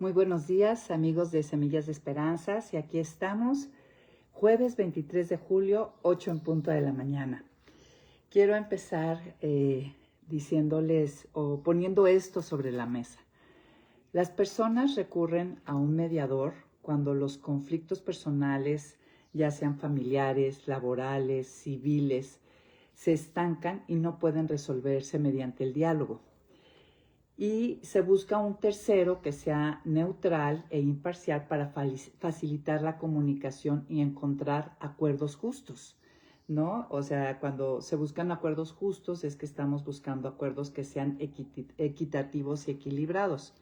Muy buenos días, amigos de Semillas de Esperanzas, y aquí estamos, jueves 23 de julio, 8 en punto de la mañana. Quiero empezar diciéndoles o poniendo esto sobre la mesa. Las personas recurren a un mediador cuando los conflictos personales, ya sean familiares, laborales, civiles, se estancan y no pueden resolverse mediante el diálogo. Y se busca un tercero que sea neutral e imparcial para facilitar la comunicación y encontrar acuerdos justos, ¿no? O sea, cuando se buscan acuerdos justos es que estamos buscando acuerdos que sean equitativos y equilibrados,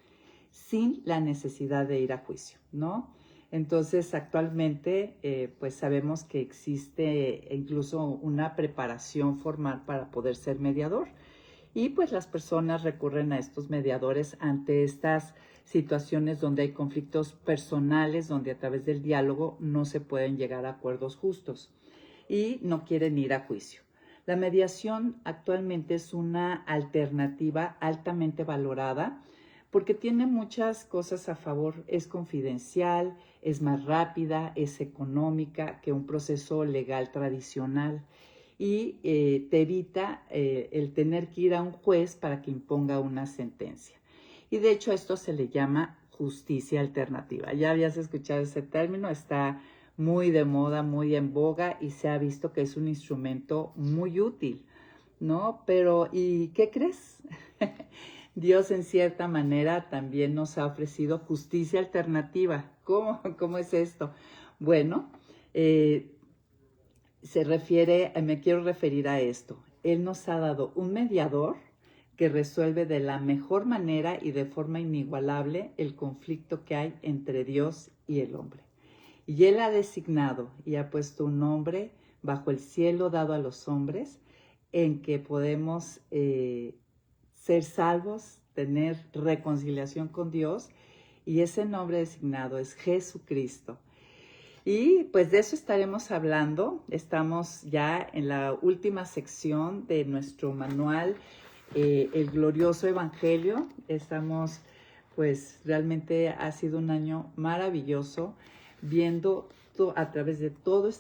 sin la necesidad de ir a juicio, ¿no? Entonces, actualmente, pues sabemos que existe incluso una preparación formal para poder ser mediador. Y pues las personas recurren a estos mediadores ante estas situaciones donde hay conflictos personales, donde a través del diálogo no se pueden llegar a acuerdos justos y no quieren ir a juicio. La mediación actualmente es una alternativa altamente valorada porque tiene muchas cosas a favor. Es confidencial, es más rápida, es económica que un proceso legal tradicional. Y te evita el tener que ir a un juez para que imponga una sentencia. Y de hecho esto se le llama justicia alternativa. Ya habías escuchado ese término, está muy de moda, muy en boga y se ha visto que es un instrumento muy útil, ¿no? Pero, ¿y qué crees? Dios en cierta manera también nos ha ofrecido justicia alternativa. ¿Cómo es esto? Bueno, me quiero referir a esto. Él nos ha dado un mediador que resuelve de la mejor manera y de forma inigualable el conflicto que hay entre Dios y el hombre. Y Él ha designado y ha puesto un nombre bajo el cielo dado a los hombres en que podemos ser salvos, tener reconciliación con Dios, y ese nombre designado es Jesucristo. Y pues de eso estaremos hablando. Estamos ya en la última sección de nuestro manual, El Glorioso Evangelio. Realmente ha sido un año maravilloso viendo a través de todo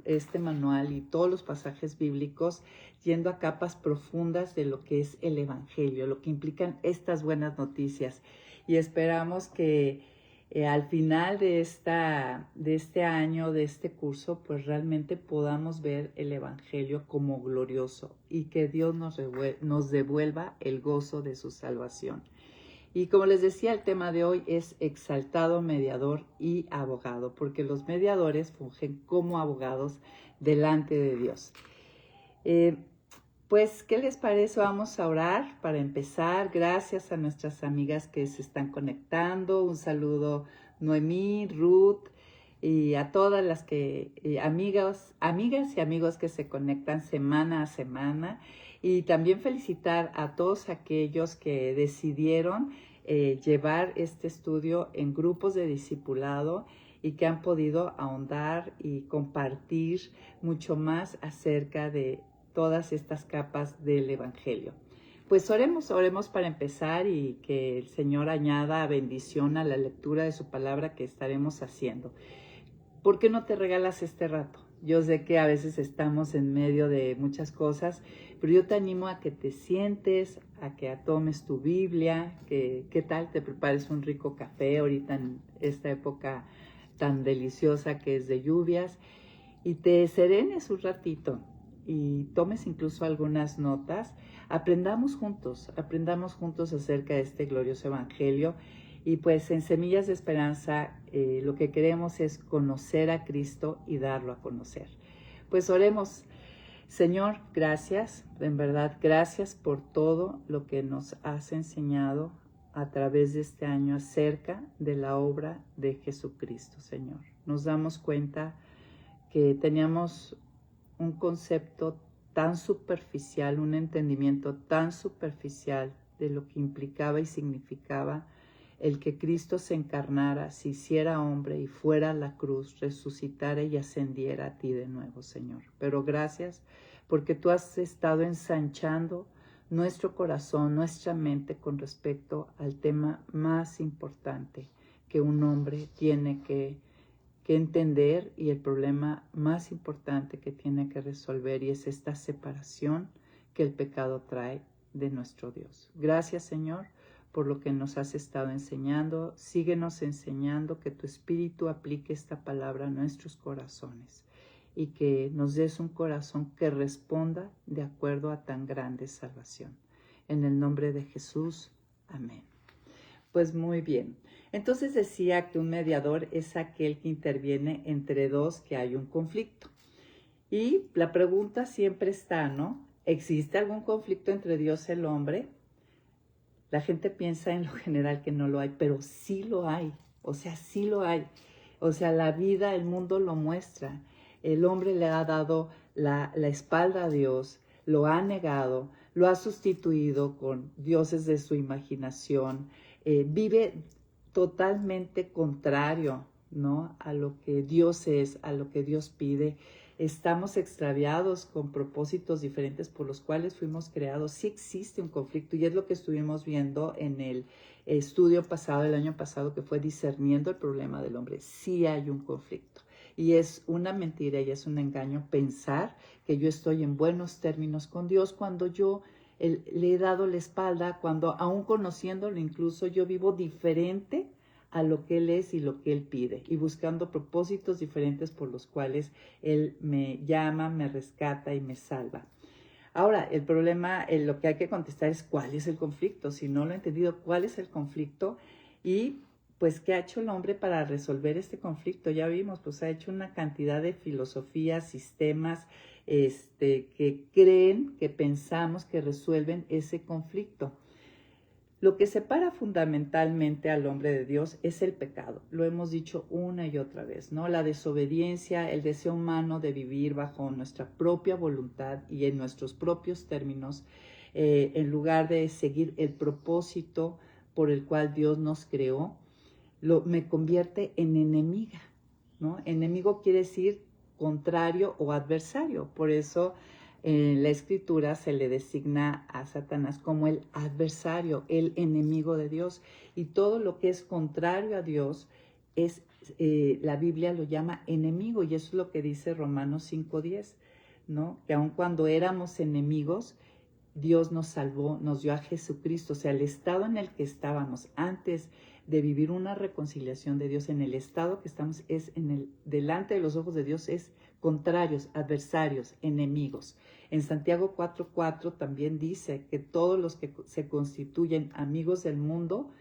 este manual y todos los pasajes bíblicos, yendo a capas profundas de lo que es el Evangelio, lo que implican estas buenas noticias. Y esperamos que al final de este año, de este curso, pues realmente podamos ver el Evangelio como glorioso y que Dios nos devuelva el gozo de su salvación. Y como les decía, el tema de hoy es exaltado mediador y abogado, porque los mediadores fungen como abogados delante de Dios. Pues, ¿qué les parece? Vamos a orar para empezar. Gracias a nuestras amigas que se están conectando. Un saludo, Noemí, Ruth, y a todas las amigas y amigos que se conectan semana a semana. Y también felicitar a todos aquellos que decidieron llevar este estudio en grupos de discipulado y que han podido ahondar y compartir mucho más acerca de todas estas capas del Evangelio. Pues oremos para empezar y que el Señor añada bendición a la lectura de su palabra que estaremos haciendo. ¿Por qué no te regalas este rato? Yo sé que a veces estamos en medio de muchas cosas, pero yo te animo a que te sientes, a que tomes tu Biblia, que qué tal te prepares un rico café ahorita en esta época tan deliciosa que es de lluvias, y te serenes un ratito y tomes incluso algunas notas. Aprendamos juntos acerca de este glorioso Evangelio. Y pues en Semillas de Esperanza lo que queremos es conocer a Cristo y darlo a conocer. Pues oremos. Señor, gracias, en verdad, gracias por todo lo que nos has enseñado a través de este año acerca de la obra de Jesucristo, Señor. Nos damos cuenta que teníamos un concepto tan superficial, un entendimiento tan superficial de lo que implicaba y significaba el que Cristo se encarnara, se hiciera hombre y fuera a la cruz, resucitara y ascendiera a ti de nuevo, Señor. Pero gracias porque tú has estado ensanchando nuestro corazón, nuestra mente con respecto al tema más importante que un hombre tiene que entender y el problema más importante que tiene que resolver, y es esta separación que el pecado trae de nuestro Dios. Gracias, Señor, por lo que nos has estado enseñando. Síguenos enseñando, que tu Espíritu aplique esta palabra a nuestros corazones y que nos des un corazón que responda de acuerdo a tan grande salvación. En el nombre de Jesús, amén. Pues muy bien. Entonces decía que un mediador es aquel que interviene entre dos que hay un conflicto. Y la pregunta siempre está, ¿no? ¿Existe algún conflicto entre Dios y el hombre? La gente piensa en lo general que no lo hay, pero sí lo hay. O sea, sí lo hay. O sea, la vida, el mundo lo muestra. El hombre le ha dado la espalda a Dios, lo ha negado, lo ha sustituido con dioses de su imaginación. Vive totalmente contrario, ¿no?, a lo que Dios es, a lo que Dios pide. Estamos extraviados con propósitos diferentes por los cuales fuimos creados. Sí existe un conflicto, y es lo que estuvimos viendo en el estudio pasado, el año pasado, que fue discerniendo el problema del hombre. Sí hay un conflicto, y es una mentira y es un engaño pensar que yo estoy en buenos términos con Dios cuando yo le he dado la espalda, cuando aún conociéndolo incluso yo vivo diferente a lo que Él es y lo que Él pide, y buscando propósitos diferentes por los cuales Él me llama, me rescata y me salva. Ahora, el problema, lo que hay que contestar es cuál es el conflicto. Si no lo he entendido, cuál es el conflicto y pues qué ha hecho el hombre para resolver este conflicto. Ya vimos, pues ha hecho una cantidad de filosofías, sistemas, que creen, que pensamos que resuelven ese conflicto. Lo que separa fundamentalmente al hombre de Dios es el pecado. Lo hemos dicho una y otra vez, ¿no? La desobediencia, el deseo humano de vivir bajo nuestra propia voluntad y en nuestros propios términos, en lugar de seguir el propósito por el cual Dios nos creó, me convierte en enemiga, ¿no? Enemigo quiere decir contrario o adversario. Por eso en la Escritura se le designa a Satanás como el adversario, el enemigo de Dios. Y todo lo que es contrario a Dios es, la Biblia lo llama enemigo, y eso es lo que dice Romanos 5:10, ¿no? Que aun cuando éramos enemigos, Dios nos salvó, nos dio a Jesucristo. O sea, el estado en el que estábamos antes de vivir una reconciliación de Dios, en el estado que estamos, es delante de los ojos de Dios, es contrarios, adversarios, enemigos. En Santiago 4:4 también dice que todos los que se constituyen amigos del mundo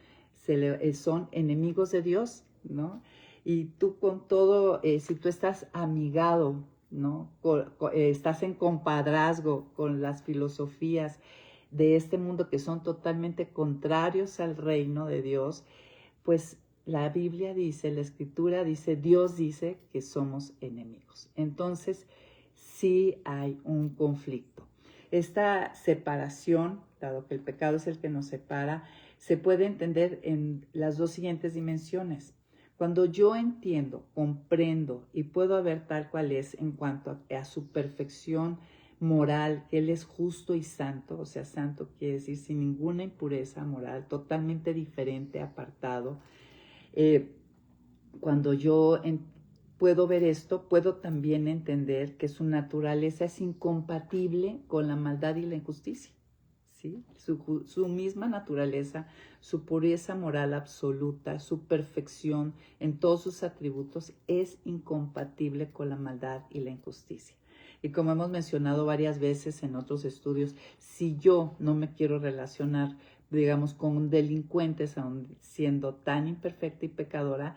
son enemigos de Dios, ¿no? Y tú con todo, si tú estás amigado, ¿no? Estás en compadrazgo con las filosofías de este mundo que son totalmente contrarios al reino de Dios, pues la Biblia dice, la Escritura dice, Dios dice que somos enemigos. Entonces, sí hay un conflicto. Esta separación, dado que el pecado es el que nos separa, se puede entender en las dos siguientes dimensiones. Cuando yo entiendo, comprendo y puedo ver tal cual es en cuanto a su perfección moral, que Él es justo y santo, o sea, santo quiere decir sin ninguna impureza moral, totalmente diferente, apartado. Cuando yo puedo ver esto, puedo también entender que su naturaleza es incompatible con la maldad y la injusticia, ¿sí? Su misma naturaleza, su pureza moral absoluta, su perfección en todos sus atributos es incompatible con la maldad y la injusticia. Y como hemos mencionado varias veces en otros estudios, si yo no me quiero relacionar, digamos, con delincuentes, aun siendo tan imperfecta y pecadora,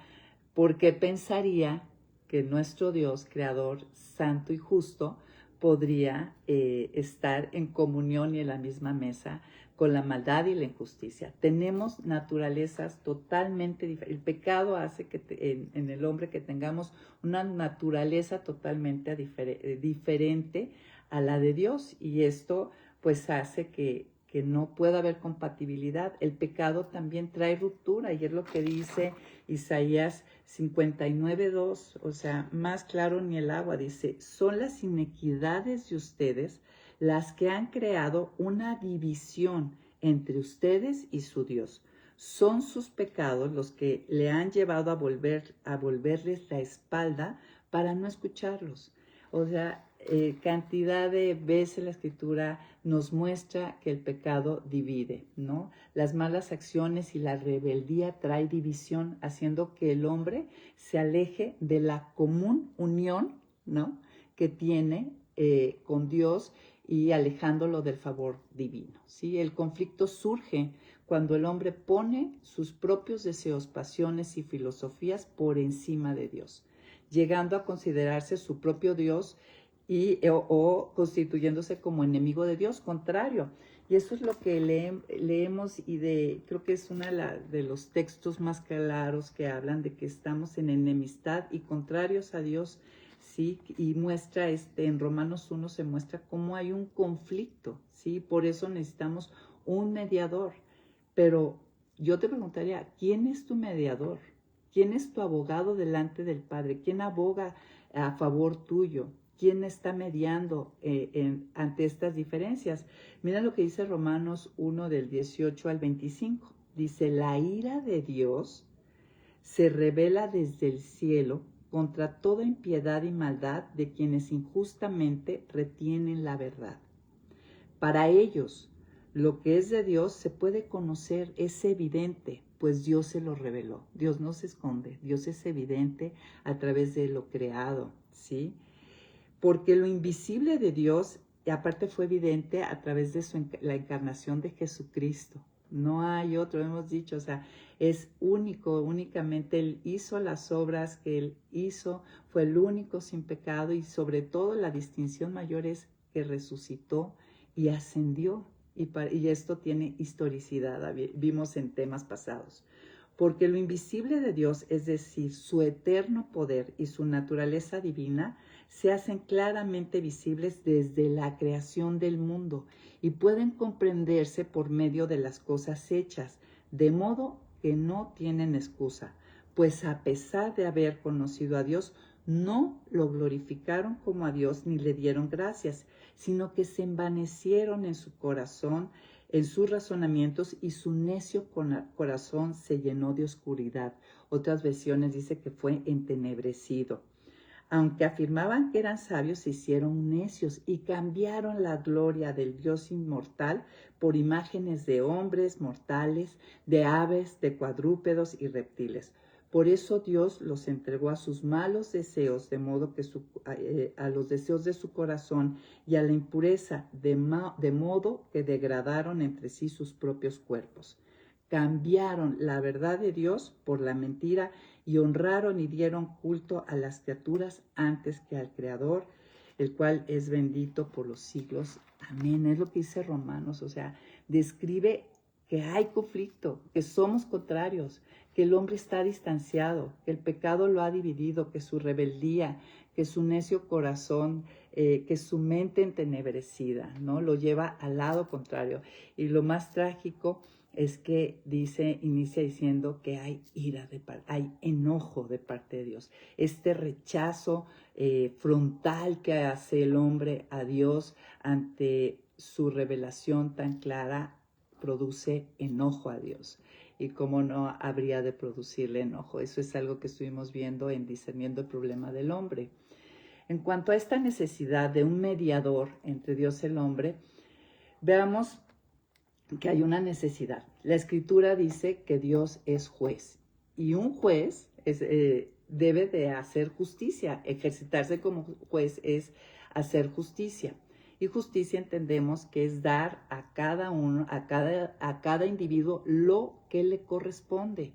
¿por qué pensaría que nuestro Dios, creador, santo y justo, podría estar en comunión y en la misma mesa con la maldad y la injusticia? Tenemos naturalezas totalmente diferentes. El pecado hace que en el hombre que tengamos una naturaleza totalmente diferente a la de Dios, y esto pues hace que no pueda haber compatibilidad. El pecado también trae ruptura, y es lo que dice Isaías 59:2, o sea, más claro ni el agua. Dice, son las inequidades de ustedes las que han creado una división entre ustedes y su Dios. Son sus pecados los que le han llevado a volverles la espalda para no escucharlos. O sea, cantidad de veces la Escritura nos muestra que el pecado divide, ¿no? Las malas acciones y la rebeldía trae división, haciendo que el hombre se aleje de la común unión, ¿no?, que tiene con Dios y alejándolo del favor divino, ¿sí? El conflicto surge cuando el hombre pone sus propios deseos, pasiones y filosofías por encima de Dios, llegando a considerarse su propio Dios o constituyéndose como enemigo de Dios, contrario. Y eso es lo que leemos y creo que es uno de los textos más claros que hablan de que estamos en enemistad y contrarios a Dios, ¿sí? Y muestra, en Romanos 1 se muestra cómo hay un conflicto, ¿sí? Por eso necesitamos un mediador. Pero yo te preguntaría, ¿quién es tu mediador? ¿Quién es tu abogado delante del Padre? ¿Quién aboga a favor tuyo? ¿Quién está mediando ante estas diferencias? Mira lo que dice Romanos 1 del 18 al 25. Dice, la ira de Dios se revela desde el cielo contra toda impiedad y maldad de quienes injustamente retienen la verdad. Para ellos, lo que es de Dios se puede conocer, es evidente, pues Dios se lo reveló. Dios no se esconde, Dios es evidente a través de lo creado, ¿sí? Porque lo invisible de Dios, y aparte fue evidente a través de la encarnación de Jesucristo. No hay otro, hemos dicho, o sea, es único, únicamente Él hizo las obras que Él hizo, fue el único sin pecado y sobre todo la distinción mayor es que resucitó y ascendió. Y esto tiene historicidad, vimos en temas pasados. Porque lo invisible de Dios, es decir, su eterno poder y su naturaleza divina, se hacen claramente visibles desde la creación del mundo y pueden comprenderse por medio de las cosas hechas, de modo que no tienen excusa, pues a pesar de haber conocido a Dios, no lo glorificaron como a Dios ni le dieron gracias, sino que se envanecieron en su corazón, en sus razonamientos, y su necio corazón se llenó de oscuridad. Otras versiones dice que fue entenebrecido. Aunque afirmaban que eran sabios, se hicieron necios y cambiaron la gloria del Dios inmortal por imágenes de hombres mortales, de aves, de cuadrúpedos y reptiles. Por eso Dios los entregó a sus malos deseos, de modo que a los deseos de su corazón y a la impureza, de modo que degradaron entre sí sus propios cuerpos. Cambiaron la verdad de Dios por la mentira y honraron y dieron culto a las criaturas antes que al Creador, el cual es bendito por los siglos. Amén. Es lo que dice Romanos, o sea, describe que hay conflicto, que somos contrarios, que el hombre está distanciado, que el pecado lo ha dividido, que su rebeldía, que su necio corazón, que su mente entenebrecida, ¿no?, lo lleva al lado contrario. Y lo más trágico es que inicia diciendo que hay hay enojo de parte de Dios. Este rechazo frontal que hace el hombre a Dios ante su revelación tan clara produce enojo a Dios. Y cómo no habría de producirle enojo. Eso es algo que estuvimos viendo en Discerniendo el Problema del Hombre. En cuanto a esta necesidad de un mediador entre Dios y el hombre, veamos que hay una necesidad. La Escritura dice que Dios es juez y un juez debe de hacer justicia. Ejercitarse como juez es hacer justicia. Y justicia entendemos que es dar a cada uno, a cada individuo lo que le corresponde.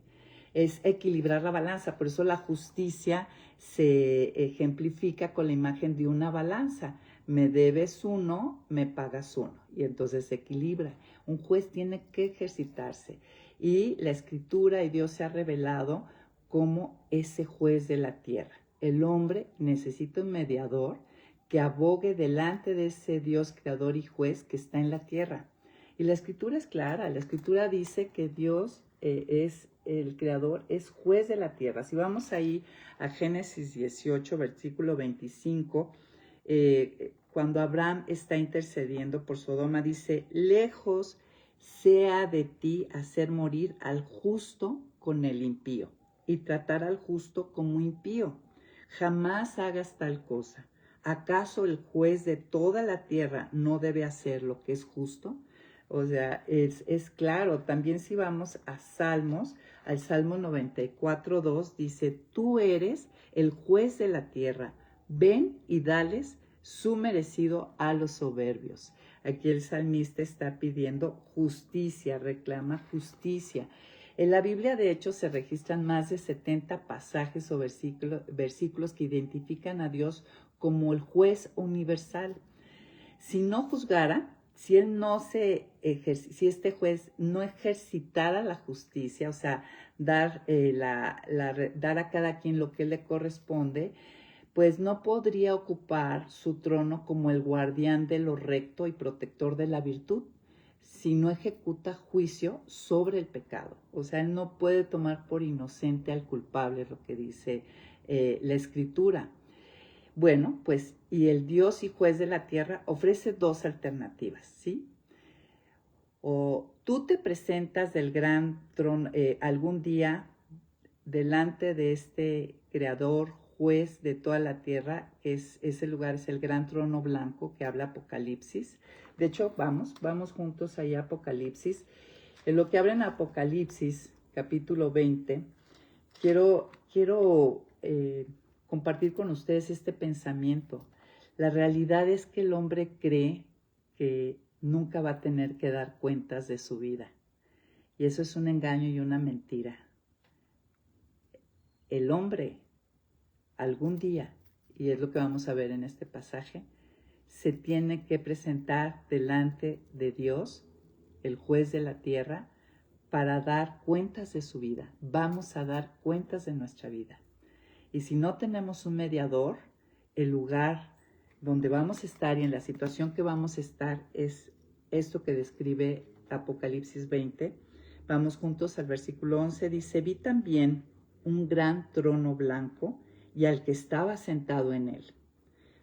Es equilibrar la balanza. Por eso la justicia se ejemplifica con la imagen de una balanza. Me debes uno, me pagas uno. Y entonces se equilibra. Un juez tiene que ejercitarse. Y la Escritura y Dios se ha revelado como ese juez de la tierra. El hombre necesita un mediador que abogue delante de ese Dios creador y juez que está en la tierra. Y la Escritura es clara. La Escritura dice que Dios es el creador, es juez de la tierra. Si vamos ahí a Génesis 18, versículo 25, cuando Abraham está intercediendo por Sodoma, dice, lejos sea de ti hacer morir al justo con el impío y tratar al justo como impío. Jamás hagas tal cosa. ¿Acaso el juez de toda la tierra no debe hacer lo que es justo? O sea, es claro. También si vamos a Salmos, al Salmo 94:2, dice, tú eres el juez de la tierra, ven y dales su merecido a los soberbios. Aquí el salmista está pidiendo justicia, reclama justicia. En la Biblia, de hecho, se registran más de 70 pasajes o versículos que identifican a Dios como el juez universal. Si no juzgara, si este juez no ejercitara la justicia, o sea, dar a cada quien lo que le corresponde, pues no podría ocupar su trono como el guardián de lo recto y protector de la virtud, si no ejecuta juicio sobre el pecado. O sea, él no puede tomar por inocente al culpable, lo que dice la Escritura. Bueno, pues, y el Dios y juez de la tierra ofrece dos alternativas, ¿sí? O tú te presentas del gran trono algún día delante de este creador, juez de toda la tierra, que ese lugar es el gran trono blanco que habla Apocalipsis. De hecho, vamos juntos allá a Apocalipsis. En lo que habla en Apocalipsis, capítulo 20, quiero compartir con ustedes este pensamiento. La realidad es que el hombre cree que nunca va a tener que dar cuentas de su vida. Y eso es un engaño y una mentira. El hombre, algún día, y es lo que vamos a ver en este pasaje, se tiene que presentar delante de Dios, el juez de la tierra, para dar cuentas de su vida. Vamos a dar cuentas de nuestra vida. Y si no tenemos un mediador, el lugar donde vamos a estar y en la situación que vamos a estar es esto que describe Apocalipsis 20. Vamos juntos al versículo 11. Dice, vi también un gran trono blanco y al que estaba sentado en él.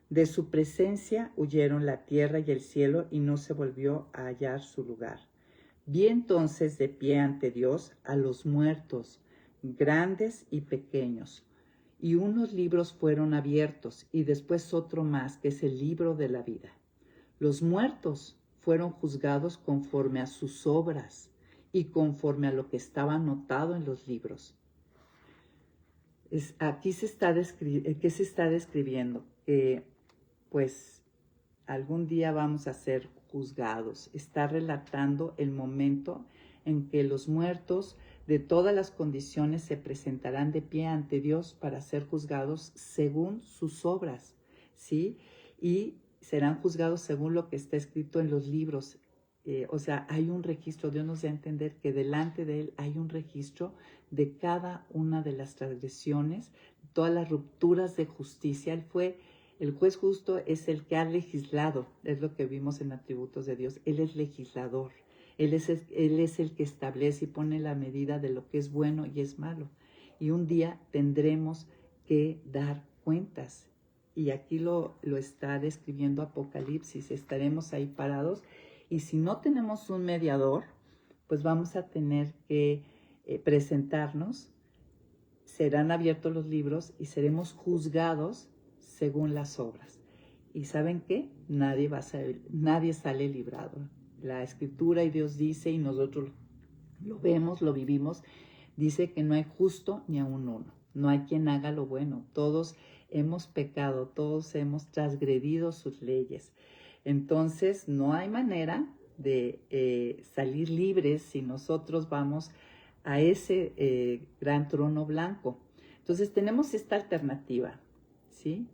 De su presencia huyeron la tierra y el cielo y no se volvió a hallar su lugar. Vi entonces de pie ante Dios a los muertos, grandes y pequeños, y unos libros fueron abiertos y después otro más, que es el libro de la vida. Los muertos fueron juzgados conforme a sus obras y conforme a lo que estaba anotado en los libros. Aquí ¿qué se está describiendo? Pues algún día vamos a ser juzgados. Está relatando el momento en que los muertos de todas las condiciones se presentarán de pie ante Dios para ser juzgados según sus obras, ¿sí? Y serán juzgados según lo que está escrito en los libros. O sea, hay un registro. Dios nos da a entender que delante de Él hay un registro de cada una de las transgresiones, todas las rupturas de justicia. El juez justo es el que ha legislado, es lo que vimos en Atributos de Dios. Él es legislador, él es el que establece y pone la medida de lo que es bueno y es malo. Y un día tendremos que dar cuentas. Y aquí lo está describiendo Apocalipsis. Estaremos ahí parados. Y si no tenemos un mediador, pues vamos a tener que presentarnos. Serán abiertos los libros y seremos juzgados según las obras. ¿Y saben qué? Nadie sale librado. La Escritura y Dios dice, y nosotros lo vemos, lo vivimos, dice que no hay justo ni aun uno. No hay quien haga lo bueno. Todos hemos pecado, todos hemos transgredido sus leyes. Entonces, no hay manera de salir libres si nosotros vamos a ese gran trono blanco. Entonces, tenemos esta alternativa, ¿sí?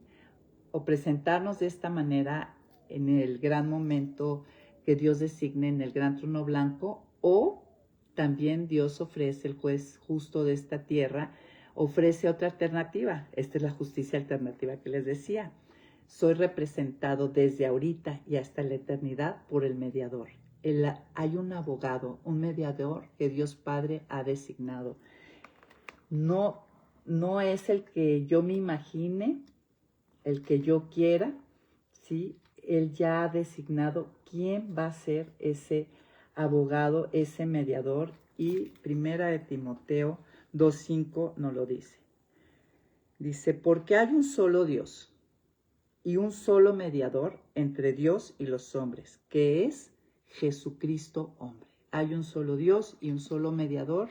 O presentarnos de esta manera en el gran momento que Dios designe en el gran trono blanco, o también Dios ofrece, el juez justo de esta tierra, ofrece otra alternativa. Esta es la justicia alternativa que les decía. Soy representado desde ahorita y hasta la eternidad por el mediador. Hay un abogado, un mediador que Dios Padre ha designado. No es el que yo me imagine, el que yo quiera, ¿sí? Él ya ha designado quién va a ser ese abogado, ese mediador, y Primera de Timoteo 2:5 nos lo dice. Dice, porque hay un solo Dios y un solo mediador entre Dios y los hombres, que es Jesucristo hombre. Hay un solo Dios y un solo mediador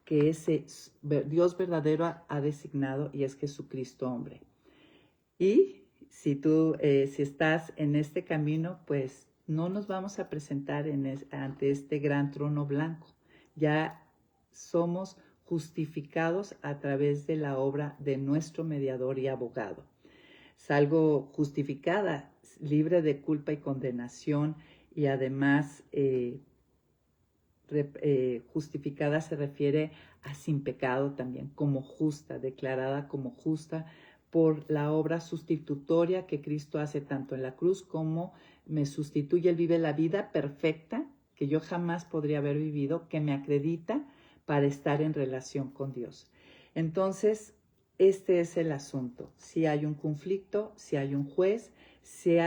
que ese Dios verdadero ha designado, y es Jesucristo hombre. Y si si estás en este camino, pues no nos vamos a presentar ante este gran trono blanco. Ya somos justificados a través de la obra de nuestro mediador y abogado. Salgo justificada, libre de culpa y condenación, y además justificada se refiere a sin pecado también, como justa, declarada como justa por la obra sustitutoria que Cristo hace tanto en la cruz como me sustituye. Él vive la vida perfecta que yo jamás podría haber vivido, que me acredita para estar en relación con Dios. Entonces, este es el asunto. Si hay un conflicto, si hay un juez, si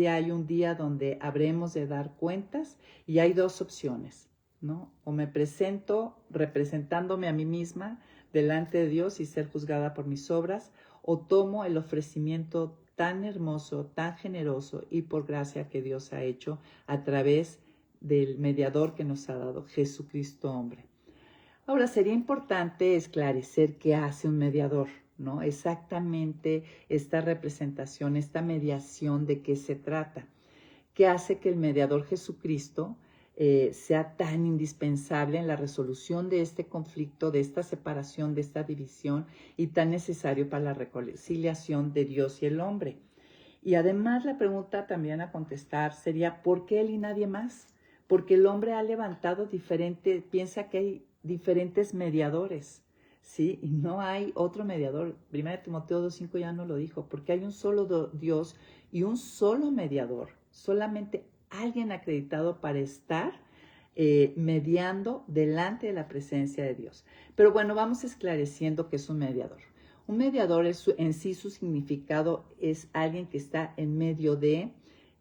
hay un día donde habremos de dar cuentas, y hay dos opciones, ¿no? O me presento representándome a mí misma delante de Dios y ser juzgada por mis obras, o tomo el ofrecimiento tan hermoso, tan generoso y por gracia que Dios ha hecho a través del mediador que nos ha dado, Jesucristo hombre. Ahora, sería importante esclarecer qué hace un mediador, ¿no? Exactamente esta representación, esta mediación, de qué se trata. ¿Qué hace que el mediador Jesucristo sea tan indispensable en la resolución de este conflicto, de esta separación, de esta división, y tan necesario para la reconciliación de Dios y el hombre? Y además la pregunta también a contestar sería, ¿por qué él y nadie más? Porque el hombre ha levantado piensa que hay diferentes mediadores, ¿sí? Y no hay otro mediador. 1 Timoteo 2:5 ya nos lo dijo, porque hay un solo Dios y un solo mediador, solamente alguien acreditado para estar mediando delante de la presencia de Dios. Pero bueno, vamos esclareciendo qué es un mediador. Un mediador en sí, su significado es alguien que está en medio de,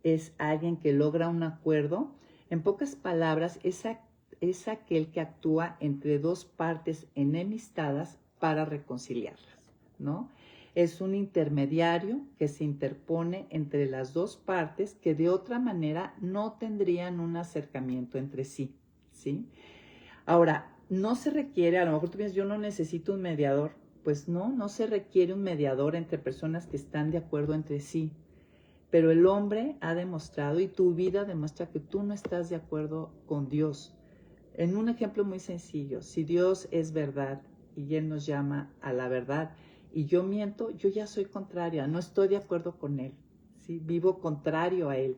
es alguien que logra un acuerdo. En pocas palabras, es aquel que actúa entre dos partes enemistadas para reconciliarlas, ¿no? Es un intermediario que se interpone entre las dos partes que de otra manera no tendrían un acercamiento entre sí, ¿sí? Ahora, no se requiere, a lo mejor tú piensas, yo no necesito un mediador. Pues no se requiere un mediador entre personas que están de acuerdo entre sí. Pero el hombre ha demostrado, y tu vida demuestra, que tú no estás de acuerdo con Dios. En un ejemplo muy sencillo, si Dios es verdad y Él nos llama a la verdad y yo miento, yo ya soy contraria, no estoy de acuerdo con Él, ¿sí? Vivo contrario a Él.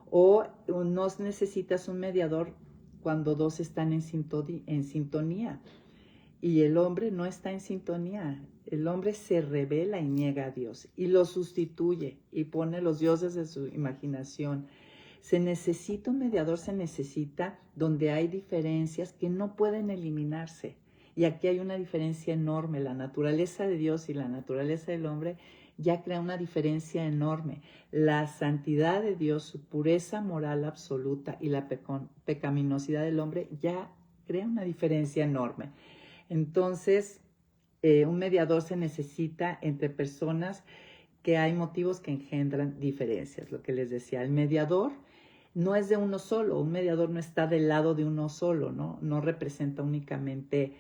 O no necesitas un mediador cuando dos están en sintonía. Y el hombre no está en sintonía. El hombre se rebela y niega a Dios y lo sustituye y pone los dioses de su imaginación. Se necesita un mediador, se necesita donde hay diferencias que no pueden eliminarse. Y aquí hay una diferencia enorme. La naturaleza de Dios y la naturaleza del hombre ya crea una diferencia enorme. La santidad de Dios, su pureza moral absoluta, y la pecaminosidad del hombre ya crea una diferencia enorme. Entonces, un mediador se necesita entre personas que hay motivos que engendran diferencias. Lo que les decía, el mediador no es de uno solo, un mediador no está del lado de uno solo, ¿no? No representa únicamente,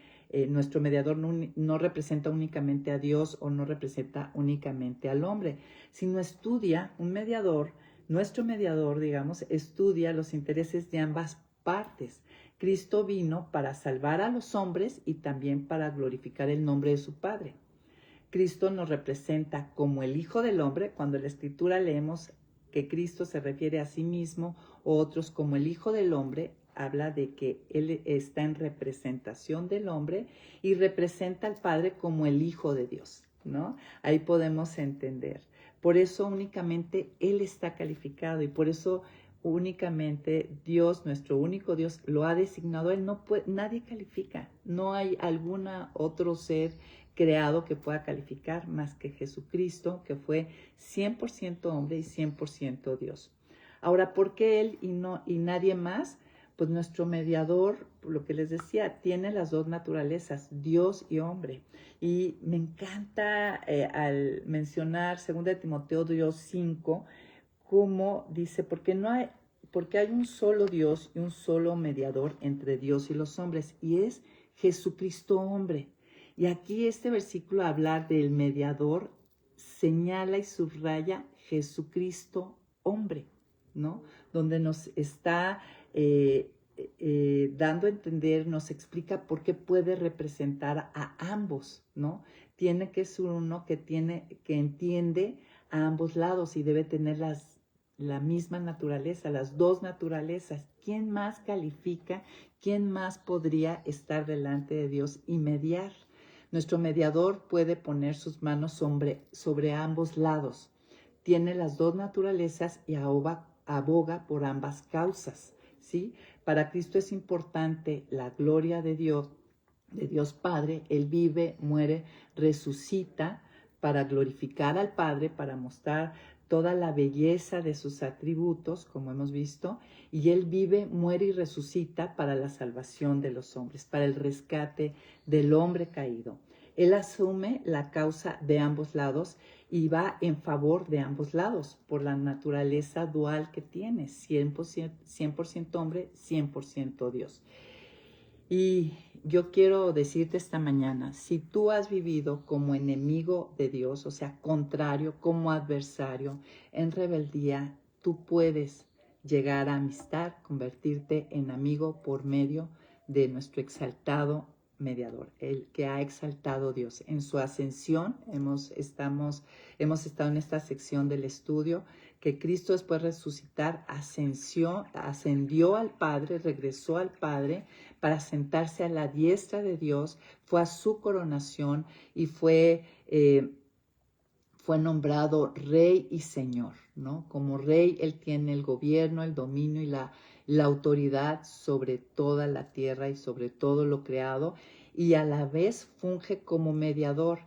nuestro mediador no representa únicamente a Dios o no representa únicamente al hombre, sino estudia un mediador, nuestro mediador, digamos, estudia los intereses de ambas partes. Cristo vino para salvar a los hombres y también para glorificar el nombre de su Padre. Cristo nos representa como el Hijo del Hombre. Cuando en la Escritura leemos que Cristo se refiere a sí mismo, o otros como el Hijo del Hombre, habla de que Él está en representación del hombre y representa al Padre como el Hijo de Dios, ¿no? Ahí podemos entender. Por eso únicamente Él está calificado y por eso únicamente Dios, nuestro único Dios, lo ha designado. Él no puede, nadie califica. No hay algún otro ser creado que pueda calificar más que Jesucristo, que fue 100% hombre y 100% Dios. Ahora, ¿por qué él y nadie más? Pues nuestro mediador, lo que les decía, tiene las dos naturalezas, Dios y hombre. Y me encanta al mencionar 2 Timoteo 2:5, como dice, porque hay un solo Dios y un solo mediador entre Dios y los hombres, y es Jesucristo hombre. Y aquí este versículo, hablar del mediador, señala y subraya Jesucristo hombre, ¿no? Donde nos está dando a entender, nos explica por qué puede representar a ambos, ¿no? Tiene que ser uno que entiende a ambos lados y debe tener la misma naturaleza, las dos naturalezas. ¿Quién más califica? ¿Quién más podría estar delante de Dios y mediar? Nuestro mediador puede poner sus manos sobre ambos lados. Tiene las dos naturalezas y aboga por ambas causas, ¿sí? Para Cristo es importante la gloria de Dios Padre. Él vive, muere, resucita para glorificar al Padre, para mostrar toda la belleza de sus atributos, como hemos visto, y Él vive, muere y resucita para la salvación de los hombres, para el rescate del hombre caído. Él asume la causa de ambos lados y va en favor de ambos lados por la naturaleza dual que tiene, 100% hombre, 100% Dios. Y yo quiero decirte esta mañana, si tú has vivido como enemigo de Dios, o sea, contrario, como adversario, en rebeldía, tú puedes llegar a amistad, convertirte en amigo por medio de nuestro exaltado mediador, el que ha exaltado Dios. En su ascensión, hemos estado en esta sección del estudio, que Cristo después de resucitar ascendió al Padre, regresó al Padre para sentarse a la diestra de Dios, fue a su coronación y fue nombrado Rey y Señor, ¿no? Como Rey, Él tiene el gobierno, el dominio y la autoridad sobre toda la tierra y sobre todo lo creado, y a la vez funge como mediador.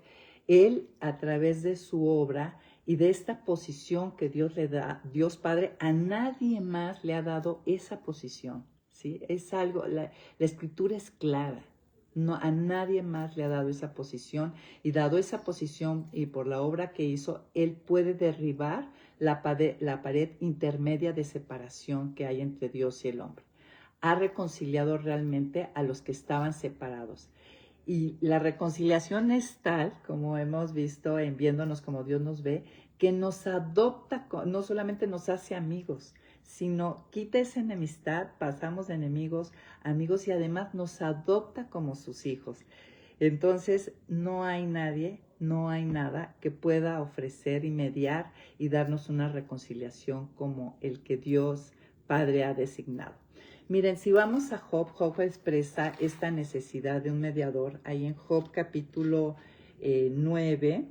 Él, a través de su obra y de esta posición que Dios le da, Dios Padre, a nadie más le ha dado esa posición, ¿sí? Es algo, la Escritura es clara. No, a nadie más le ha dado esa posición, y dado esa posición y por la obra que hizo, Él puede derribar la pared intermedia de separación que hay entre Dios y el hombre. Ha reconciliado realmente a los que estaban separados. Y la reconciliación es tal, como hemos visto en Viéndonos como Dios nos ve, que nos adopta, no solamente nos hace amigos, sino quita esa enemistad, pasamos de enemigos a amigos, y además nos adopta como sus hijos. Entonces no hay nadie, no hay nada que pueda ofrecer y mediar y darnos una reconciliación como el que Dios Padre ha designado. Miren, si vamos a Job, Job expresa esta necesidad de un mediador ahí en Job capítulo 9.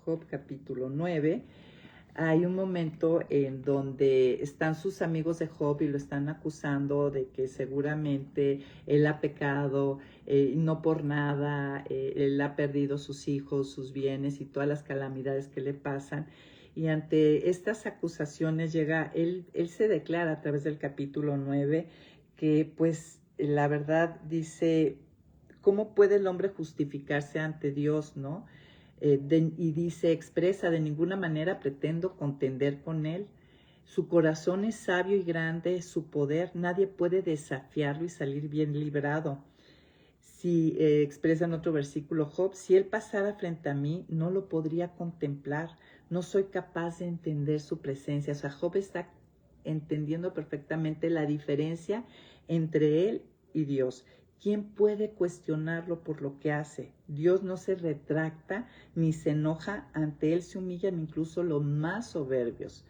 Job capítulo 9. Hay un momento en donde están sus amigos de Job y lo están acusando de que seguramente él ha pecado, no por nada, él ha perdido sus hijos, sus bienes y todas las calamidades que le pasan. Y ante estas acusaciones él se declara a través del capítulo 9 que pues la verdad dice, ¿cómo puede el hombre justificarse ante Dios, no? Y dice, expresa, de ninguna manera pretendo contender con él. Su corazón es sabio y grande, su poder, nadie puede desafiarlo y salir bien librado. Si expresa en otro versículo Job, si él pasara frente a mí, no lo podría contemplar, no soy capaz de entender su presencia. O sea, Job está entendiendo perfectamente la diferencia entre él y Dios. ¿Quién puede cuestionarlo por lo que hace? Dios no se retracta ni se enoja, ante él se humillan incluso los más soberbios.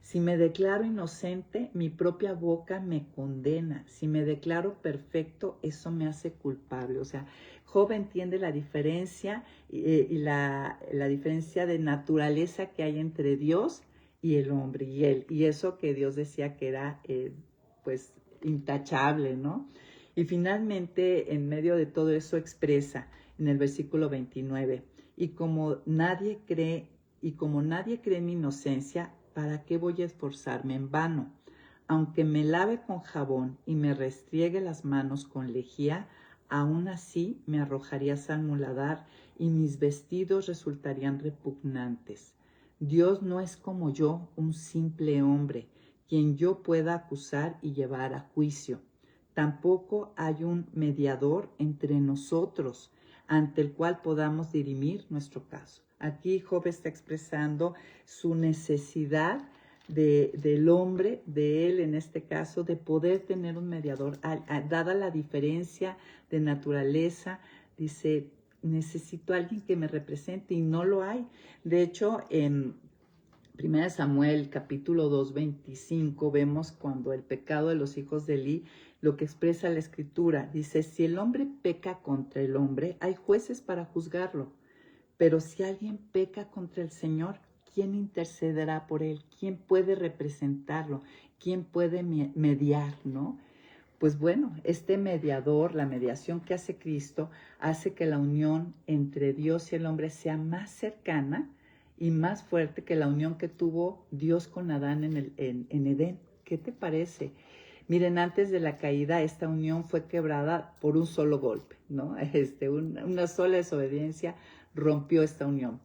Si me declaro inocente, mi propia boca me condena. Si me declaro perfecto, eso me hace culpable. O sea, Job entiende la diferencia y la diferencia de naturaleza que hay entre Dios y el hombre y él. Y eso que Dios decía que era, pues, intachable, ¿no? Y finalmente, en medio de todo eso, expresa en el versículo 29, y como nadie cree en mi inocencia, ¿para qué voy a esforzarme en vano? Aunque me lave con jabón y me restriegue las manos con lejía, aún así me arrojarías al muladar y mis vestidos resultarían repugnantes. Dios no es como yo, un simple hombre, quien yo pueda acusar y llevar a juicio. Tampoco hay un mediador entre nosotros ante el cual podamos dirimir nuestro caso. Aquí Job está expresando su necesidad del hombre, de él en este caso, de poder tener un mediador. Dada la diferencia de naturaleza, dice, necesito a alguien que me represente y no lo hay. De hecho, en 1 Samuel capítulo 2, 25, vemos cuando el pecado de los hijos de Elí, lo que expresa la escritura, dice, si el hombre peca contra el hombre, hay jueces para juzgarlo. Pero si alguien peca contra el Señor, ¿quién intercederá por él? ¿Quién puede representarlo? ¿Quién puede mediar, no? Pues bueno, este mediador, la mediación que hace Cristo, hace que la unión entre Dios y el hombre sea más cercana y más fuerte que la unión que tuvo Dios con Adán en Edén. ¿Qué te parece? Miren, antes de la caída, esta unión fue quebrada por un solo golpe, ¿no? Una sola desobediencia rompió esta unión.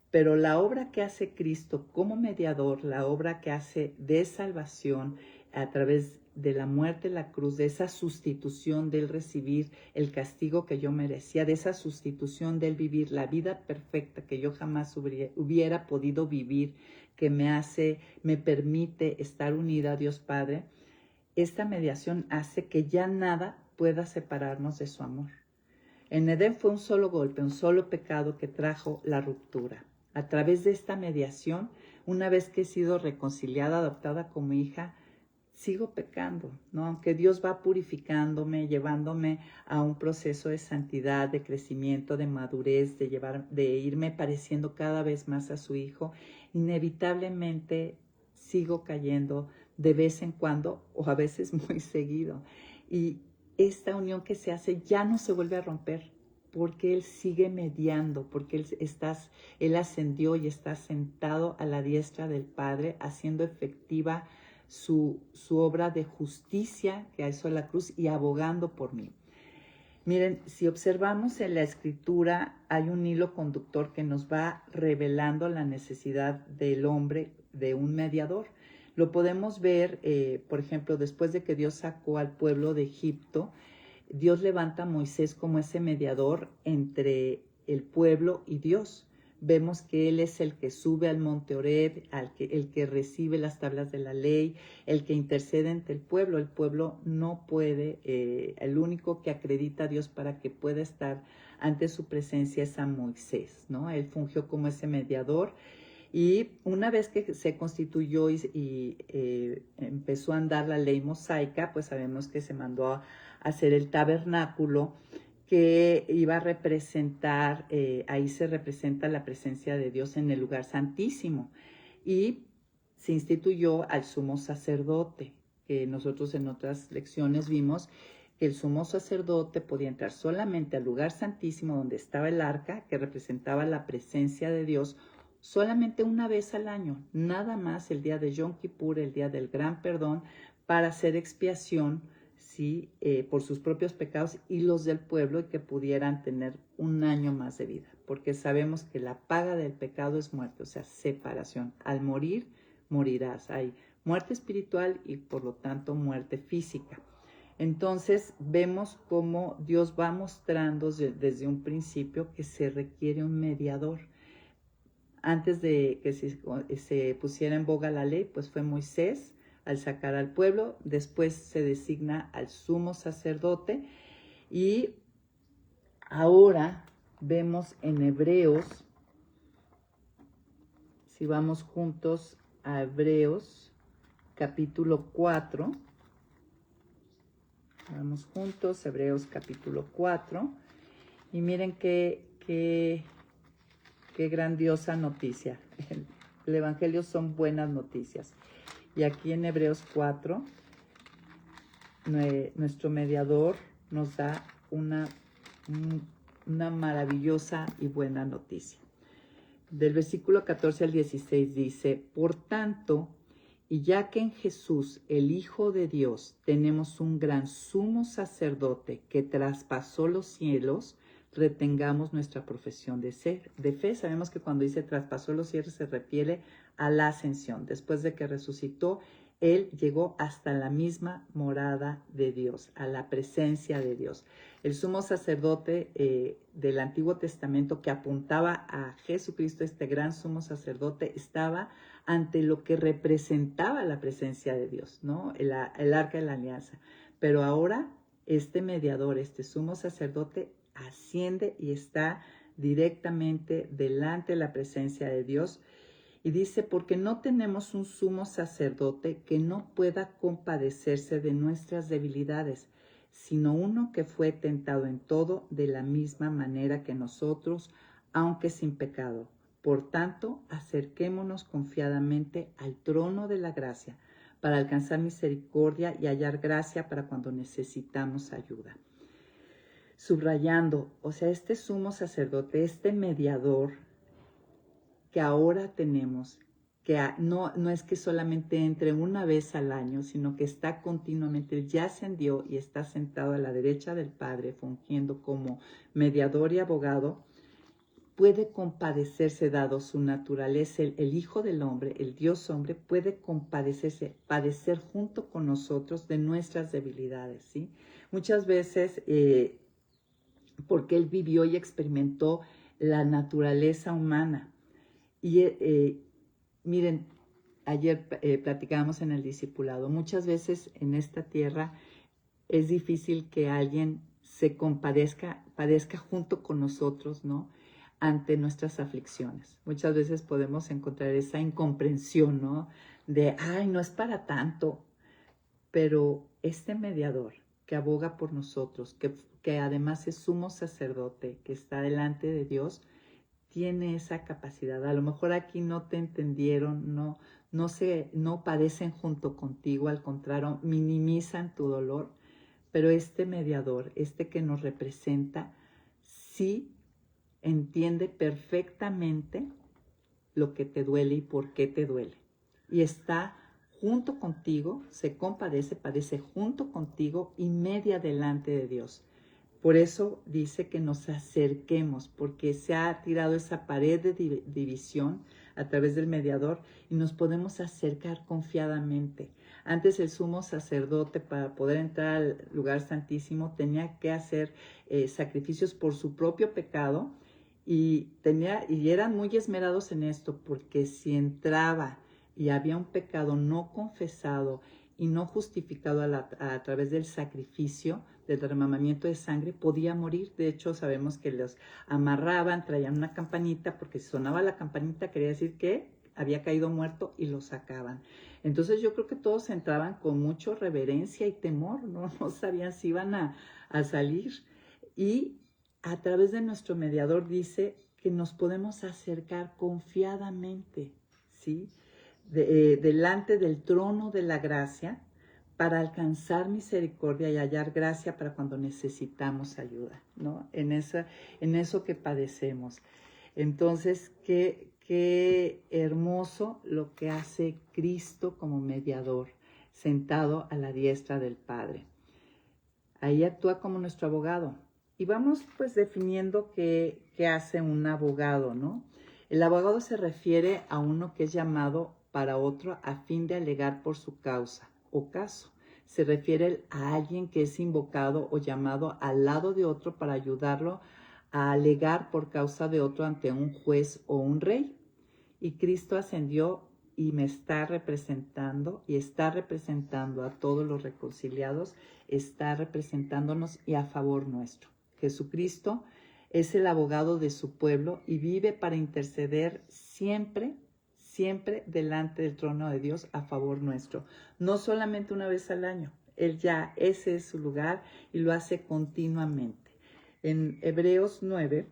Pero la obra que hace Cristo como mediador, la obra que hace de salvación a través de la muerte en la cruz, de esa sustitución del recibir el castigo que yo merecía, de esa sustitución del vivir la vida perfecta que yo jamás hubiera podido vivir, que me permite estar unida a Dios Padre, esta mediación hace que ya nada pueda separarnos de su amor. En Edén fue un solo golpe, un solo pecado que trajo la ruptura. A través de esta mediación, una vez que he sido reconciliada, adoptada como hija, sigo pecando, ¿no? Aunque Dios va purificándome, llevándome a un proceso de santidad, de crecimiento, de madurez, de irme pareciendo cada vez más a su Hijo, inevitablemente sigo cayendo de vez en cuando o a veces muy seguido. Y esta unión que se hace ya no se vuelve a romper porque Él sigue mediando, porque Él ascendió y está sentado a la diestra del Padre, haciendo efectiva su obra de justicia que hizo la cruz y abogando por mí. Miren, si observamos en la Escritura, hay un hilo conductor que nos va revelando la necesidad del hombre de un mediador. Lo podemos ver, por ejemplo, después de que Dios sacó al pueblo de Egipto, Dios levanta a Moisés como ese mediador entre el pueblo y Dios. Vemos que Él es el que sube al monte Horeb, el que recibe las tablas de la ley, el que intercede ante el pueblo. El pueblo no puede, el único que acredita a Dios para que pueda estar ante su presencia es a Moisés, ¿no? Él fungió como ese mediador. Y una vez que se constituyó y empezó a andar la ley mosaica, pues sabemos que se mandó a hacer el tabernáculo que iba a representar, ahí se representa la presencia de Dios en el lugar santísimo. Y se instituyó al sumo sacerdote, que nosotros en otras lecciones vimos que el sumo sacerdote podía entrar solamente al lugar santísimo donde estaba el arca, que representaba la presencia de Dios, solamente una vez al año, nada más el día de Yom Kippur, el día del gran perdón, para hacer expiación, ¿sí? Por sus propios pecados y los del pueblo, y que pudieran tener un año más de vida, porque sabemos que la paga del pecado es muerte, o sea, separación. Al morir, morirás. Hay muerte espiritual y por lo tanto muerte física. Entonces vemos cómo Dios va mostrando desde un principio que se requiere un mediador. Antes de que se pusiera en boga la ley, pues fue Moisés al sacar al pueblo, después se designa al sumo sacerdote y ahora vemos en Hebreos, si vamos juntos a Hebreos capítulo 4, vamos juntos, Hebreos capítulo 4, y miren qué grandiosa noticia. El Evangelio son buenas noticias. Y aquí en Hebreos 4, nuestro mediador nos da una maravillosa y buena noticia. del versículo 14 al 16 dice, por tanto, y ya que en Jesús, el Hijo de Dios, tenemos un gran sumo sacerdote que traspasó los cielos, retengamos nuestra profesión de fe. Sabemos que cuando dice traspasó los cielos se refiere a la ascensión. Después de que resucitó, Él llegó hasta la misma morada de Dios, a la presencia de Dios. El sumo sacerdote del Antiguo Testamento que apuntaba a Jesucristo, este gran sumo sacerdote, estaba ante lo que representaba la presencia de Dios, ¿no? El arca de la alianza. Pero ahora este mediador, este sumo sacerdote, asciende y está directamente delante de la presencia de Dios. Y dice, porque no tenemos un sumo sacerdote que no pueda compadecerse de nuestras debilidades, sino uno que fue tentado en todo de la misma manera que nosotros, aunque sin pecado. Por tanto, acerquémonos confiadamente al trono de la gracia para alcanzar misericordia y hallar gracia para cuando necesitamos ayuda. Subrayando, o sea, este sumo sacerdote, este mediador que ahora tenemos, que no es que solamente entre una vez al año, sino que está continuamente, ya ascendió y está sentado a la derecha del Padre, fungiendo como mediador y abogado, puede compadecerse, dado su naturaleza, el Hijo del Hombre, el Dios hombre, puede compadecerse, padecer junto con nosotros de nuestras debilidades, ¿sí? Muchas veces, porque Él vivió y experimentó la naturaleza humana. Y miren, ayer platicábamos en el discipulado, muchas veces en esta tierra es difícil que alguien se padezca junto con nosotros, ¿no? Ante nuestras aflicciones. Muchas veces podemos encontrar esa incomprensión, ¿no? De, ay, no es para tanto. Pero este mediador que aboga por nosotros, que además es sumo sacerdote, que está delante de Dios, tiene esa capacidad. A lo mejor aquí no te entendieron, no padecen junto contigo, al contrario, minimizan tu dolor, pero este mediador, este que nos representa, sí entiende perfectamente lo que te duele y por qué te duele. Y está junto contigo, se compadece, padece junto contigo y media delante de Dios. Por eso dice que nos acerquemos, porque se ha tirado esa pared de división a través del mediador y nos podemos acercar confiadamente. Antes el sumo sacerdote, para poder entrar al lugar santísimo, tenía que hacer sacrificios por su propio pecado y eran muy esmerados en esto, porque si entraba y había un pecado no confesado y no justificado a través del sacrificio, del derramamiento de sangre, podía morir. De hecho, sabemos que los amarraban, traían una campanita, porque si sonaba la campanita quería decir que había caído muerto y lo sacaban. Entonces yo creo que todos entraban con mucha reverencia y temor, no sabían si iban a salir. Y a través de nuestro mediador dice que nos podemos acercar confiadamente, ¿sí? Delante del trono de la gracia, para alcanzar misericordia y hallar gracia para cuando necesitamos ayuda, ¿no? En eso que padecemos. Entonces, qué hermoso lo que hace Cristo como mediador, sentado a la diestra del Padre. Ahí actúa como nuestro abogado. Y vamos pues definiendo qué hace un abogado, ¿no? El abogado se refiere a uno que es llamado para otro a fin de alegar por su causa o caso. Se refiere a alguien que es invocado o llamado al lado de otro para ayudarlo a alegar por causa de otro ante un juez o un rey. Y Cristo ascendió y me está representando y está representando a todos los reconciliados, está representándonos y a favor nuestro. Jesucristo es el abogado de su pueblo y vive para interceder siempre delante del trono de Dios a favor nuestro. No solamente una vez al año, ese es su lugar y lo hace continuamente. En Hebreos 9,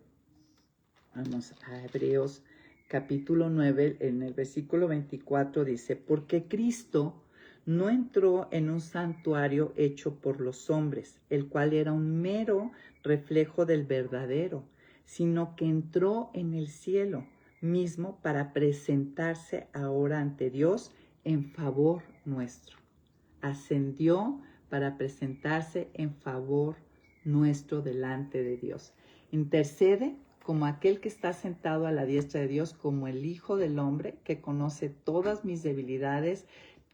vamos a Hebreos capítulo 9, en el versículo 24 dice, porque Cristo no entró en un santuario hecho por los hombres, el cual era un mero reflejo del verdadero, sino que entró en el cielo, mismo para presentarse ahora ante Dios en favor nuestro. Ascendió para presentarse en favor nuestro delante de Dios. Intercede como aquel que está sentado a la diestra de Dios, como el Hijo del Hombre, que conoce todas mis debilidades,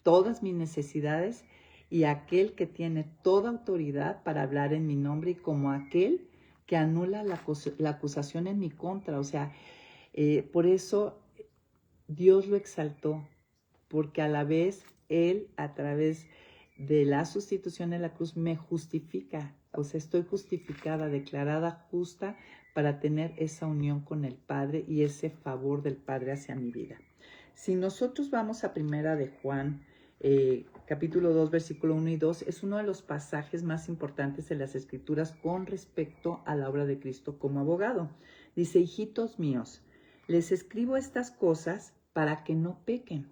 todas mis necesidades, y aquel que tiene toda autoridad para hablar en mi nombre, y como aquel que anula la acusación en mi contra. O sea, por eso Dios lo exaltó, porque a la vez Él, a través de la sustitución en la cruz, me justifica. O sea, estoy justificada, declarada justa para tener esa unión con el Padre y ese favor del Padre hacia mi vida. Si nosotros vamos a Primera de Juan, capítulo 2, versículo 1 y 2, es uno de los pasajes más importantes de las Escrituras con respecto a la obra de Cristo como abogado. Dice: hijitos míos, les escribo estas cosas para que no pequen.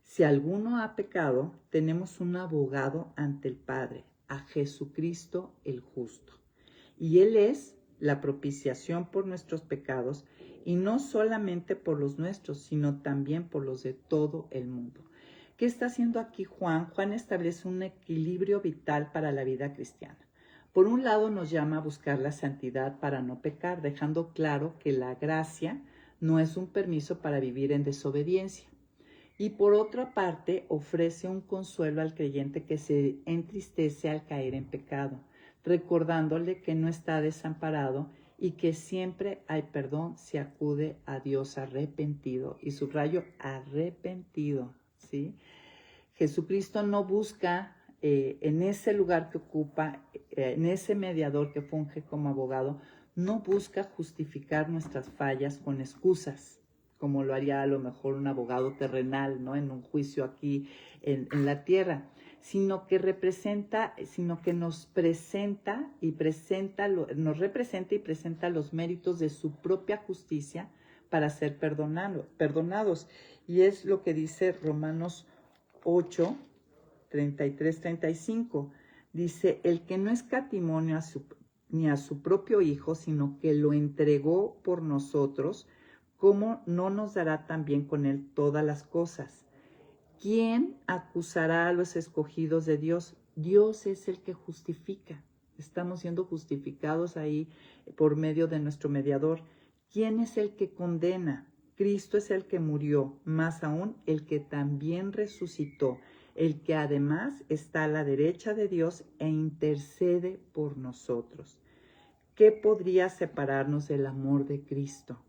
Si alguno ha pecado, tenemos un abogado ante el Padre, a Jesucristo el justo. Y Él es la propiciación por nuestros pecados, y no solamente por los nuestros, sino también por los de todo el mundo. ¿Qué está haciendo aquí Juan? Juan establece un equilibrio vital para la vida cristiana. Por un lado, nos llama a buscar la santidad para no pecar, dejando claro que la gracia no es un permiso para vivir en desobediencia. Y por otra parte, ofrece un consuelo al creyente que se entristece al caer en pecado, recordándole que no está desamparado y que siempre hay perdón si acude a Dios arrepentido. Y subrayo, arrepentido, ¿sí? Jesucristo no busca en ese lugar que ocupa, en ese mediador que funge como abogado, no busca justificar nuestras fallas con excusas, como lo haría a lo mejor un abogado terrenal, ¿no? En un juicio aquí en la tierra, sino que nos presenta y nos representa y presenta los méritos de su propia justicia para ser perdonados. Y es lo que dice Romanos 8, 33, 35. Dice: el que no escatimó ni a su propio Hijo, sino que lo entregó por nosotros, ¿cómo no nos dará también con Él todas las cosas? ¿Quién acusará a los escogidos de Dios? Dios es el que justifica. Estamos siendo justificados ahí por medio de nuestro mediador. ¿Quién es el que condena? Cristo es el que murió, más aún el que también resucitó, el que además está a la derecha de Dios e intercede por nosotros. ¿Qué podría separarnos del amor de Cristo?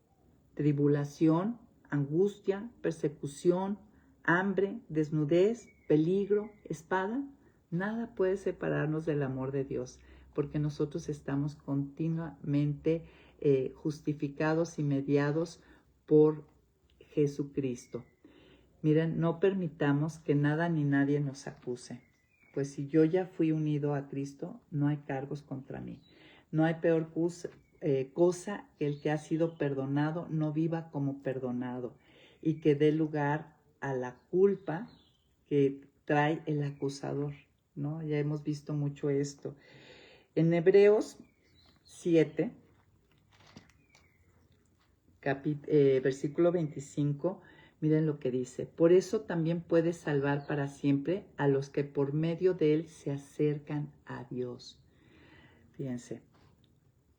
Tribulación, angustia, persecución, hambre, desnudez, peligro, espada. Nada puede separarnos del amor de Dios, porque nosotros estamos continuamente justificados y mediados por Jesucristo. Miren, no permitamos que nada ni nadie nos acuse, pues si yo ya fui unido a Cristo, no hay cargos contra mí. No hay peor cosa que el que ha sido perdonado no viva como perdonado y que dé lugar a la culpa que trae el acusador, ¿no? Ya hemos visto mucho esto. En Hebreos 7, versículo 25, miren lo que dice: por eso también puede salvar para siempre a los que por medio de él se acercan a Dios. Fíjense,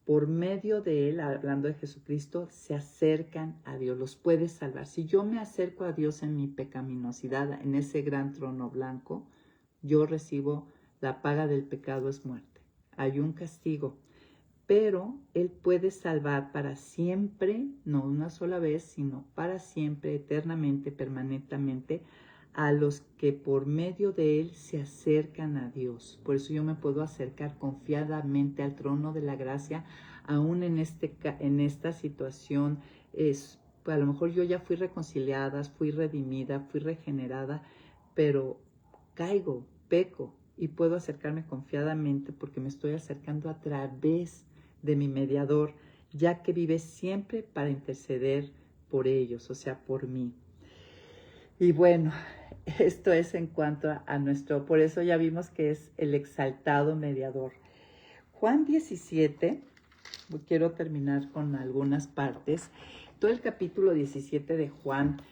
por medio de él, hablando de Jesucristo, se acercan a Dios, los puede salvar. Si yo me acerco a Dios en mi pecaminosidad, en ese gran trono blanco, yo recibo la paga del pecado, es muerte. Hay un castigo, pero Él puede salvar para siempre, no una sola vez, sino para siempre, eternamente, permanentemente, a los que por medio de Él se acercan a Dios. Por eso yo me puedo acercar confiadamente al trono de la gracia, aún en esta situación. Pues a lo mejor yo ya fui reconciliada, fui redimida, fui regenerada, pero caigo, peco, y puedo acercarme confiadamente porque me estoy acercando a través de mi mediador, ya que vive siempre para interceder por ellos, o sea, por mí. Y bueno, esto es en cuanto a nuestro, por eso ya vimos que es el exaltado mediador. Juan 17, quiero terminar con algunas partes. Todo el capítulo 17 de Juan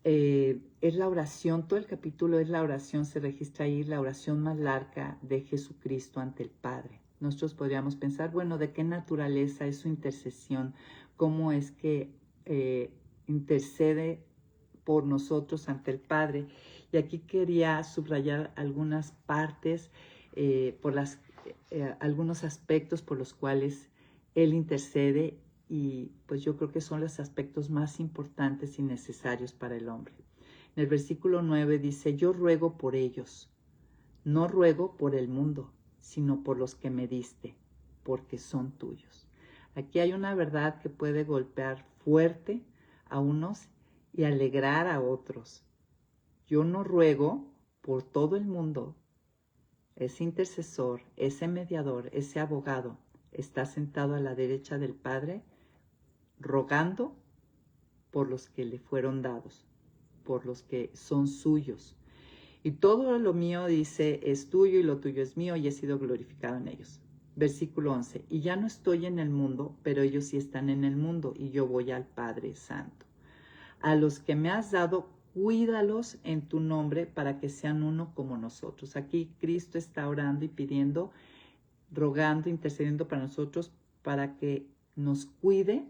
es la oración, todo el capítulo es la oración, se registra ahí la oración más larga de Jesucristo ante el Padre. Nosotros podríamos pensar, bueno, ¿de qué naturaleza es su intercesión? ¿Cómo es que intercede por nosotros ante el Padre? Y aquí quería subrayar algunas partes, algunos aspectos por los cuales Él intercede, y pues yo creo que son los aspectos más importantes y necesarios para el hombre. En el versículo 9 dice, yo ruego por ellos, no ruego por el mundo, sino por los que me diste, porque son tuyos. Aquí hay una verdad que puede golpear fuerte a unos y alegrar a otros. Yo no ruego por todo el mundo. Ese intercesor, ese mediador, ese abogado está sentado a la derecha del Padre, rogando por los que le fueron dados, por los que son suyos. Y todo lo mío, dice, es tuyo y lo tuyo es mío y he sido glorificado en ellos. Versículo 11, y ya no estoy en el mundo, pero ellos sí están en el mundo y yo voy al Padre Santo. A los que me has dado, cuídalos en tu nombre para que sean uno como nosotros. Aquí Cristo está orando y pidiendo, rogando, intercediendo para nosotros, para que nos cuide,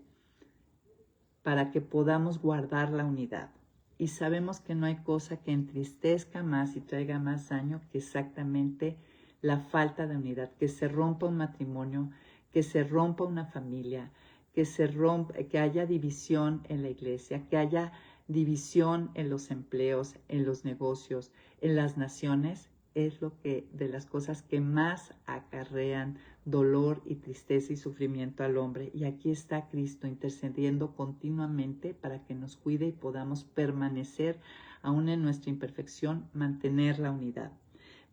para que podamos guardar la unidad. Y sabemos que no hay cosa que entristezca más y traiga más daño que exactamente la falta de unidad, que se rompa un matrimonio, que se rompa una familia, que haya división en la iglesia, que haya división en los empleos, en los negocios, en las naciones. Es de las cosas que más acarrean dolor y tristeza y sufrimiento al hombre. Y aquí está Cristo intercediendo continuamente para que nos cuide y podamos permanecer, aún en nuestra imperfección, mantener la unidad.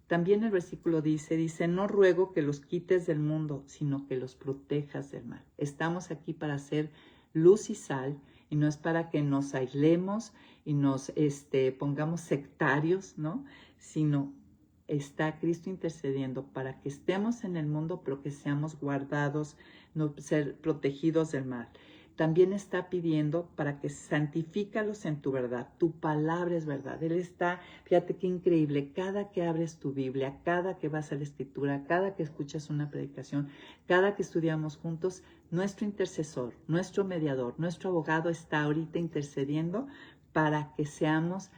También el versículo dice, no ruego que los quites del mundo, sino que los protejas del mal. Estamos aquí para ser luz y sal, y no es para que nos aislemos y nos pongamos sectarios, ¿no? Sino está Cristo intercediendo para que estemos en el mundo, pero que seamos guardados, no ser protegidos del mal. También está pidiendo para que santifícalos en tu verdad. Tu palabra es verdad. Él está, fíjate qué increíble, cada que abres tu Biblia, cada que vas a la Escritura, cada que escuchas una predicación, cada que estudiamos juntos, nuestro intercesor, nuestro mediador, nuestro abogado está ahorita intercediendo para que seamos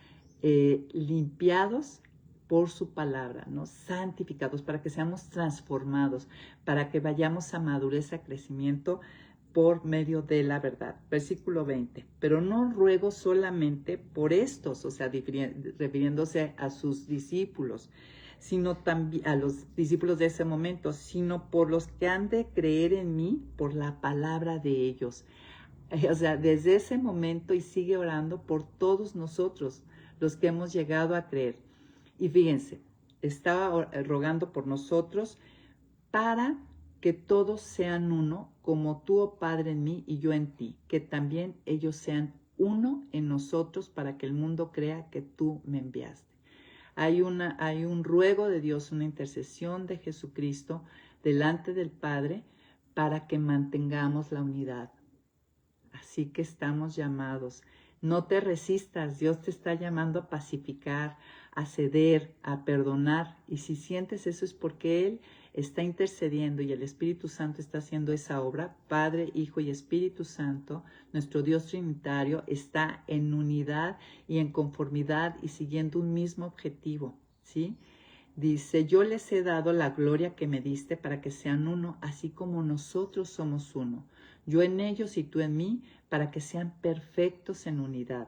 limpiados por su palabra, ¿no? Santificados, para que seamos transformados, para que vayamos a madurez, a crecimiento por medio de la verdad. Versículo 20, pero no ruego solamente por estos, o sea, refiriéndose a sus discípulos, sino también a los discípulos de ese momento, sino por los que han de creer en mí por la palabra de ellos. O sea, desde ese momento, y sigue orando por todos nosotros, los que hemos llegado a creer. Y fíjense, estaba rogando por nosotros para que todos sean uno, como tú, oh Padre, en mí y yo en ti, que también ellos sean uno en nosotros, para que el mundo crea que tú me enviaste. Hay un ruego de Dios, una intercesión de Jesucristo delante del Padre para que mantengamos la unidad. Así que estamos llamados. No te resistas, Dios te está llamando a pacificar, a ceder, a perdonar. Y si sientes eso es porque Él está intercediendo y el Espíritu Santo está haciendo esa obra. Padre, Hijo y Espíritu Santo, nuestro Dios trinitario, está en unidad y en conformidad y siguiendo un mismo objetivo, ¿sí? Dice, yo les he dado la gloria que me diste para que sean uno, así como nosotros somos uno. Yo en ellos y tú en mí, para que sean perfectos en unidad,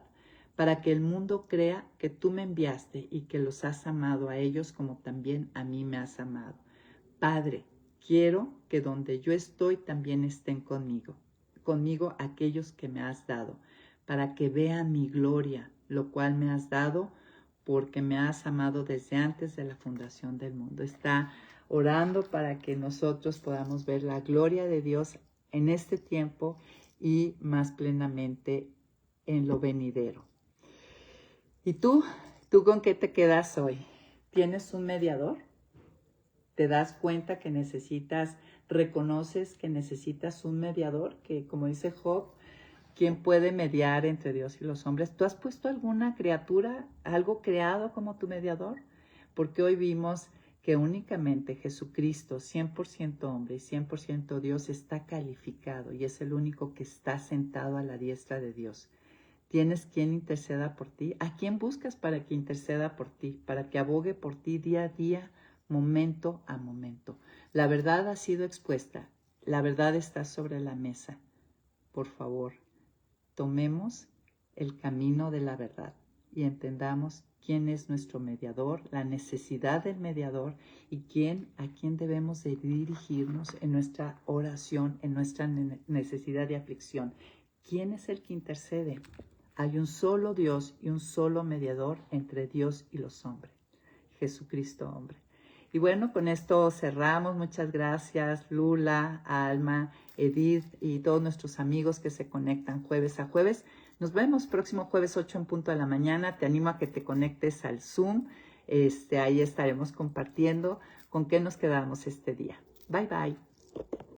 para que el mundo crea que tú me enviaste y que los has amado a ellos como también a mí me has amado. Padre, quiero que donde yo estoy también estén conmigo aquellos que me has dado, para que vean mi gloria, lo cual me has dado porque me has amado desde antes de la fundación del mundo. Está orando para que nosotros podamos ver la gloria de Dios en este tiempo y más plenamente en lo venidero. ¿Y tú con qué te quedas hoy? ¿Tienes un mediador? ¿Te das cuenta que necesitas reconoces que necesitas un mediador, que como dice Job, ¿quién puede mediar entre Dios y los hombres? ¿Tú has puesto alguna criatura, algo creado como tu mediador? Porque hoy vimos que únicamente Jesucristo, 100% hombre y 100% Dios, está calificado y es el único que está sentado a la diestra de Dios. ¿Tienes quien interceda por ti? ¿A quién buscas para que interceda por ti? Para que abogue por ti día a día, momento a momento. La verdad ha sido expuesta. La verdad está sobre la mesa. Por favor, tomemos el camino de la verdad y entendamos quién es nuestro mediador, la necesidad del mediador y a quién debemos de dirigirnos en nuestra oración, en nuestra necesidad de aflicción. ¿Quién es el que intercede? Hay un solo Dios y un solo mediador entre Dios y los hombres, Jesucristo hombre. Y bueno, con esto cerramos. Muchas gracias, Lula, Alma, Edith y todos nuestros amigos que se conectan jueves a jueves. Nos vemos próximo jueves 8 en punto de la mañana. Te animo a que te conectes al Zoom. Ahí estaremos compartiendo con qué nos quedamos este día. Bye, bye.